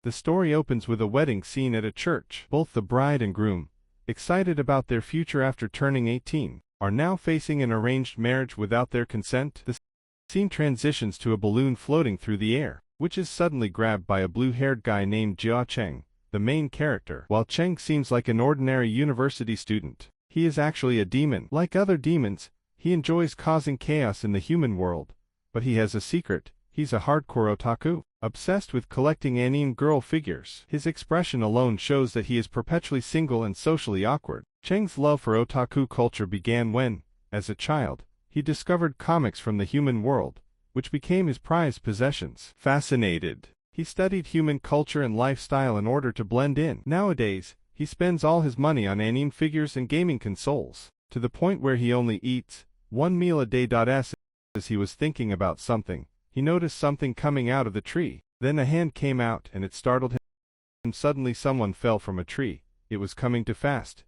The story opens with a wedding scene at a church. Both the bride and groom, excited about their future after turning 18, are now facing an arranged marriage without their consent. The scene transitions to a balloon floating through the air, which is suddenly grabbed by a blue-haired guy named Jia Cheng, the main character. While Cheng seems like an ordinary university student, he is actually a demon. Like other demons, he enjoys causing chaos in the human world, but he has a secret. He's a hardcore otaku, obsessed with collecting anime girl figures. His expression alone shows that he is perpetually single and socially awkward. Cheng's love for otaku culture began when, as a child, he discovered comics from the human world, which became his prized possessions. Fascinated, he studied human culture and lifestyle in order to blend in. Nowadays, he spends all his money on anime figures and gaming consoles, to the point where he only eats one meal a day. As he was thinking about something, he noticed something coming out of the tree. Then a hand came out and it startled him. Suddenly someone fell from a tree. It was coming too fast,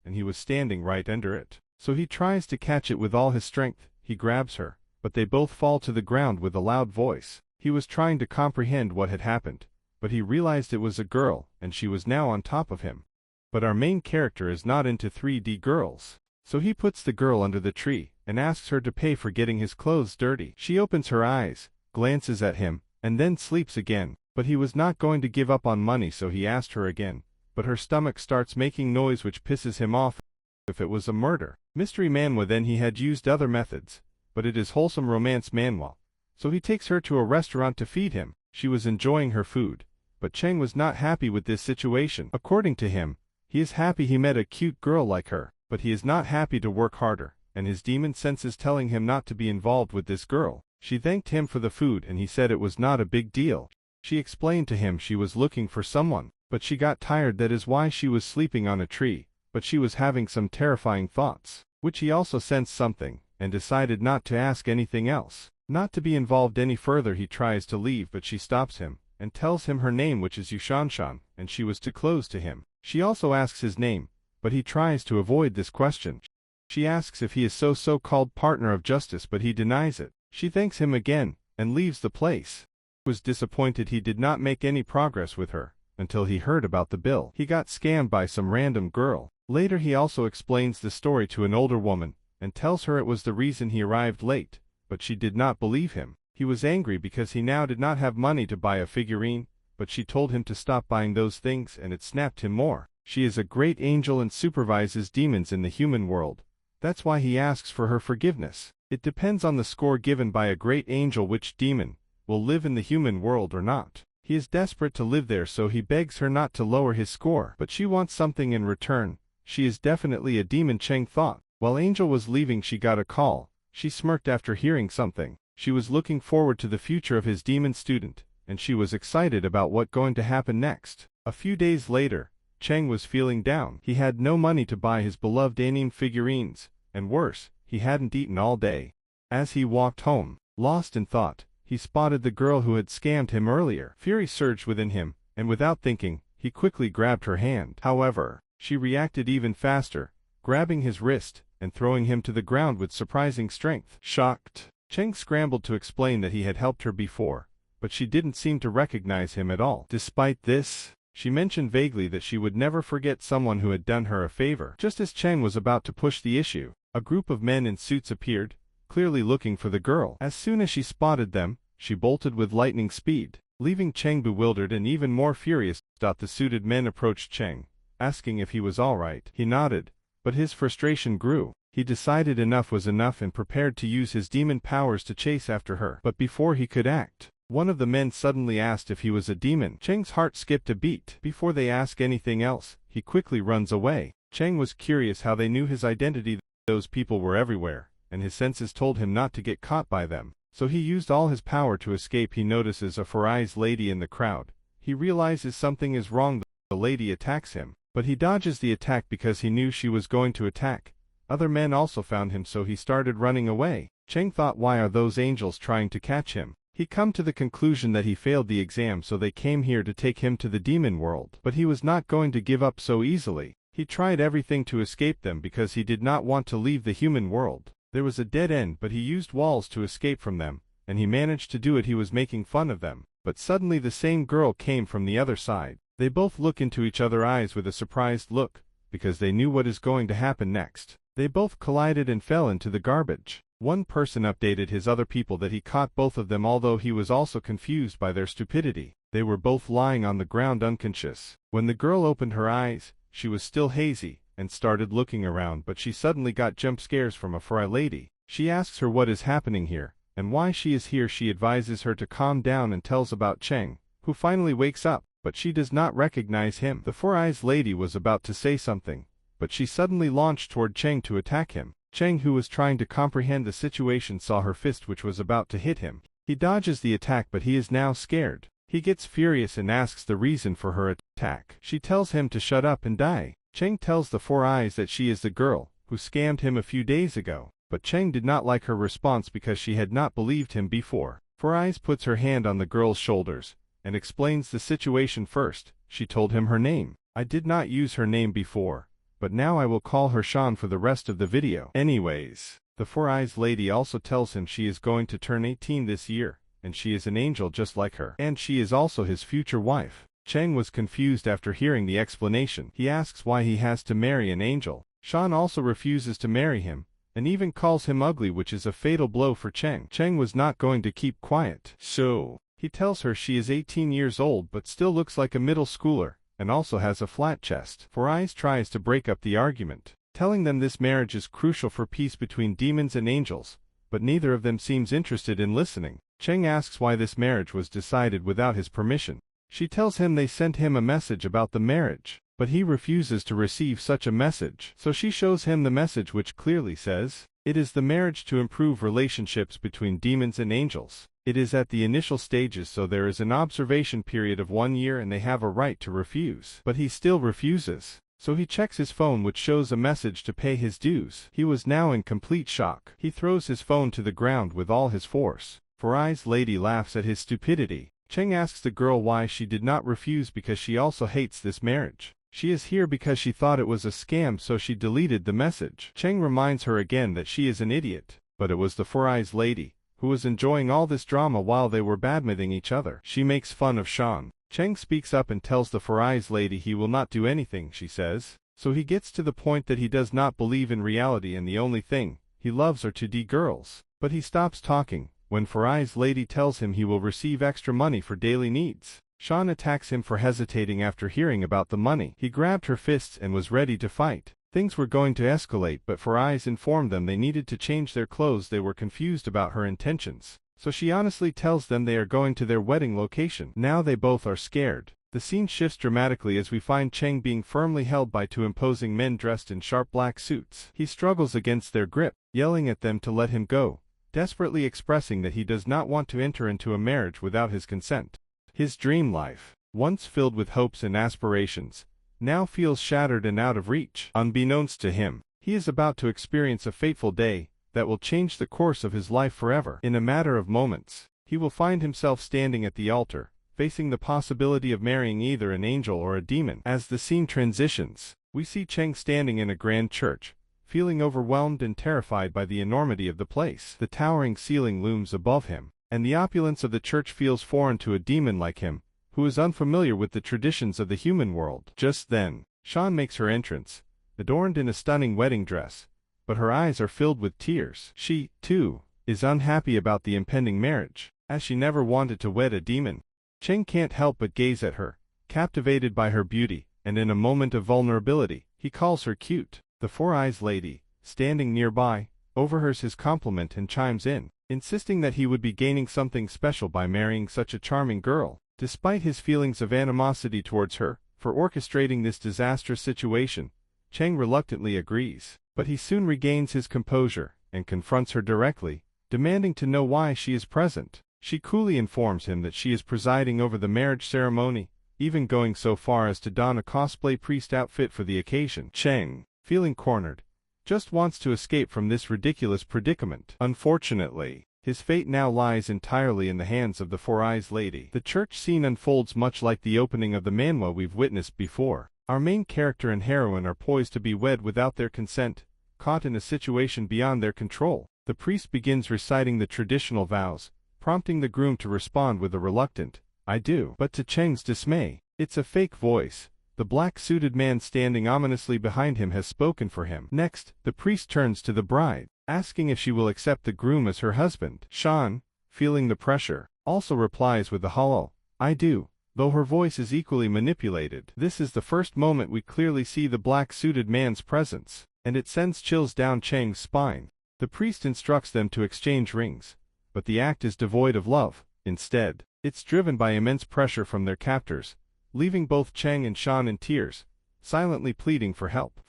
and he was standing right under it. So he tries to catch it with all his strength. He grabs her, but they both fall to the ground with a loud voice. He was trying to comprehend what had happened, but he realized it was a girl, and she was now on top of him. But our main character is not into 3D girls, so he puts the girl under the tree and asks her to pay for getting his clothes dirty. She opens her eyes, glances at him, and then sleeps again. But he was not going to give up on money, so he asked her again. But her stomach starts making noise which pisses him off. If it was a murder mystery manhwa, then he had used other methods, but it is wholesome romance manhwa. So he takes her to a restaurant to feed him. She was enjoying her food, but Cheng was not happy with this situation. According to him, he is happy he met a cute girl like her, but he is not happy to work harder, and his demon sense is telling him not to be involved with this girl. She thanked him for the food and he said it was not a big deal. She explained to him she was looking for someone, but she got tired, that is why she was sleeping on a tree. But she was having some terrifying thoughts, which he also sensed something, and decided not to ask anything else. Not to be involved any further, he tries to leave, but she stops him, and tells him her name, which is Yushanshan, and she was too close to him. She also asks his name, but he tries to avoid this question. She asks if he is so-called partner of justice, but he denies it. She thanks him again, and leaves the place. He was disappointed he did not make any progress with her, until he heard about the bill. He got scammed by some random girl. Later he also explains the story to an older woman, and tells her it was the reason he arrived late, but she did not believe him. He was angry because he now did not have money to buy a figurine, but she told him to stop buying those things, and it snapped him more. She is a great angel and supervises demons in the human world. That's why he asks for her forgiveness. It depends on the score given by a great angel which demon will live in the human world or not. He is desperate to live there, so he begs her not to lower his score, but she wants something in return. She is definitely a demon, Cheng thought. While Angel was leaving, she got a call. She smirked after hearing something. She was looking forward to the future of his demon student, and she was excited about what going to happen next. A few days later, Cheng was feeling down. He had no money to buy his beloved anime figurines, and worse, he hadn't eaten all day. As he walked home, lost in thought, he spotted the girl who had scammed him earlier. Fury surged within him, and without thinking, he quickly grabbed her hand. However, she reacted even faster, grabbing his wrist and throwing him to the ground with surprising strength. Shocked, Cheng scrambled to explain that he had helped her before, but she didn't seem to recognize him at all. Despite this, she mentioned vaguely that she would never forget someone who had done her a favor. Just as Cheng was about to push the issue, a group of men in suits appeared, clearly looking for the girl. As soon as she spotted them, she bolted with lightning speed, leaving Cheng bewildered and even more furious. The suited men approached Cheng, asking if he was all right. He nodded, but his frustration grew. He decided enough was enough and prepared to use his demon powers to chase after her. But before he could act, one of the men suddenly asked if he was a demon. Cheng's heart skipped a beat. Before they ask anything else, he quickly runs away. Cheng was curious how they knew his identity. Those people were everywhere, and his senses told him not to get caught by them. So he used all his power to escape. He notices a four-eyes lady in the crowd. He realizes something is wrong. The lady attacks him, but he dodges the attack because he knew she was going to attack. Other men also found him, so he started running away. Cheng thought, why are those angels trying to catch him? He come to the conclusion that he failed the exam, so they came here to take him to the demon world. But he was not going to give up so easily. He tried everything to escape them because he did not want to leave the human world. There was a dead end, but he used walls to escape from them, and he managed to do it. He was making fun of them. but suddenly the same girl came from the other side. They both look into each other's eyes with a surprised look, because they knew what is going to happen next. They both collided and fell into the garbage. One person updated his other people that he caught both of them, although he was also confused by their stupidity. They were both lying on the ground unconscious. When the girl opened her eyes, she was still hazy, and started looking around, but she suddenly got jump scares from a fry lady. She asks her what is happening here, and why she is here. She advises her to calm down and tells about Cheng, who finally wakes up, but she does not recognize him. The four-eyes lady was about to say something, but she suddenly launched toward Cheng to attack him. Cheng, who was trying to comprehend the situation, saw her fist which was about to hit him. He dodges the attack, but he is now scared. He gets furious and asks the reason for her attack. She tells him to shut up and die. Cheng tells the Four Eyes that she is the girl who scammed him a few days ago, but Cheng did not like her response because she had not believed him before. Four Eyes puts her hand on the girl's shoulders and explains the situation first. She told him her name. I did not use her name before, but now I will call her Sean for the rest of the video. Anyways, the Four Eyes lady also tells him she is going to turn 18 this year, and she is an angel just like her, and she is also his future wife. Cheng was confused after hearing the explanation. He asks why he has to marry an angel. Sean also refuses to marry him, and even calls him ugly, which is a fatal blow for Cheng. Cheng was not going to keep quiet, so he tells her she is 18 years old but still looks like a middle schooler, and also has a flat chest. Four Eyes tries to break up the argument, telling them this marriage is crucial for peace between demons and angels, but neither of them seems interested in listening. Cheng asks why this marriage was decided without his permission. She tells him they sent him a message about the marriage, but he refuses to receive such a message. So she shows him the message, which clearly says, it is the marriage to improve relationships between demons and angels. It is at the initial stages, so there is an observation period of 1 year and they have a right to refuse. But he still refuses. So he checks his phone, which shows a message to pay his dues. He was now in complete shock. He throws his phone to the ground with all his force. Four Eyes lady laughs at his stupidity. Cheng asks the girl why she did not refuse, because she also hates this marriage. She is here because she thought it was a scam, so she deleted the message. Cheng reminds her again that she is an idiot, but it was the Four Eyes lady who was enjoying all this drama while they were badmouthing each other. She makes fun of Sean. Cheng speaks up and tells the Four Eyes lady he will not do anything she says. So he gets to the point that he does not believe in reality and the only thing he loves are 2D girls. But he stops talking when Four Eyes lady tells him he will receive extra money for daily needs. Sean attacks him for hesitating after hearing about the money. He grabbed her fists and was ready to fight. Things were going to escalate, but Four Eyes informed them they needed to change their clothes. They were confused about her intentions, so she honestly tells them they are going to their wedding location. Now they both are scared. The scene shifts dramatically as we find Cheng being firmly held by two imposing men dressed in sharp black suits. He struggles against their grip, yelling at them to let him go, desperately expressing that he does not want to enter into a marriage without his consent. His dream life, once filled with hopes and aspirations, now feels shattered and out of reach. Unbeknownst to him, he is about to experience a fateful day that will change the course of his life forever. In a matter of moments, he will find himself standing at the altar, facing the possibility of marrying either an angel or a demon. As the scene transitions, we see Cheng standing in a grand church, feeling overwhelmed and terrified by the enormity of the place. The towering ceiling looms above him, and the opulence of the church feels foreign to a demon like him, who is unfamiliar with the traditions of the human world. Just then, Sean makes her entrance, adorned in a stunning wedding dress, but her eyes are filled with tears. She, too, is unhappy about the impending marriage, as she never wanted to wed a demon. Cheng can't help but gaze at her, captivated by her beauty, and in a moment of vulnerability, he calls her cute. The Four Eyes lady, standing nearby, overhears his compliment and chimes in, insisting that he would be gaining something special by marrying such a charming girl. Despite his feelings of animosity towards her for orchestrating this disastrous situation, Cheng reluctantly agrees, but he soon regains his composure and confronts her directly, demanding to know why she is present. She coolly informs him that she is presiding over the marriage ceremony, even going so far as to don a cosplay priest outfit for the occasion. Cheng, feeling cornered, just wants to escape from this ridiculous predicament. Unfortunately, his fate now lies entirely in the hands of the Four Eyes lady. The church scene unfolds much like the opening of the manhwa we've witnessed before. Our main character and heroine are poised to be wed without their consent, caught in a situation beyond their control. The priest begins reciting the traditional vows, prompting the groom to respond with a reluctant, I do. But to Cheng's dismay, it's a fake voice. The black-suited man standing ominously behind him has spoken for him. Next, the priest turns to the bride, asking if she will accept the groom as her husband. Shan, feeling the pressure, also replies with the hollow, I do, though her voice is equally manipulated. This is the first moment we clearly see the black-suited man's presence, and it sends chills down Cheng's spine. The priest instructs them to exchange rings, but the act is devoid of love. Instead, it's driven by immense pressure from their captors, leaving both Cheng and Shan in tears, silently pleading for help.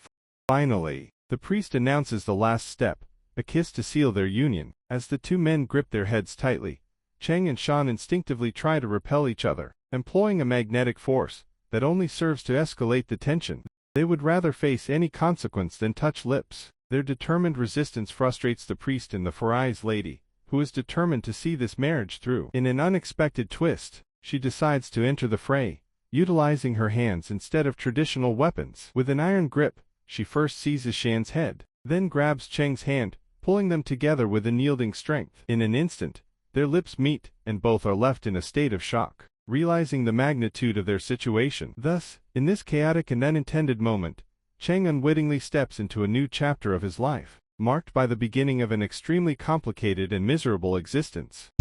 Finally, the priest announces the last step, a kiss to seal their union. As the two men grip their heads tightly, Cheng and Shan instinctively try to repel each other, employing a magnetic force that only serves to escalate the tension. They would rather face any consequence than touch lips. Their determined resistance frustrates the priest and the four-eyes lady, who is determined to see this marriage through. In an unexpected twist, she decides to enter the fray, utilizing her hands instead of traditional weapons. With an iron grip, she first seizes Shan's head, then grabs Cheng's hand, pulling them together with unyielding strength. In an instant, their lips meet, and both are left in a state of shock, realizing the magnitude of their situation. Thus, in this chaotic and unintended moment, Cheng unwittingly steps into a new chapter of his life, marked by the beginning of an extremely complicated and miserable existence.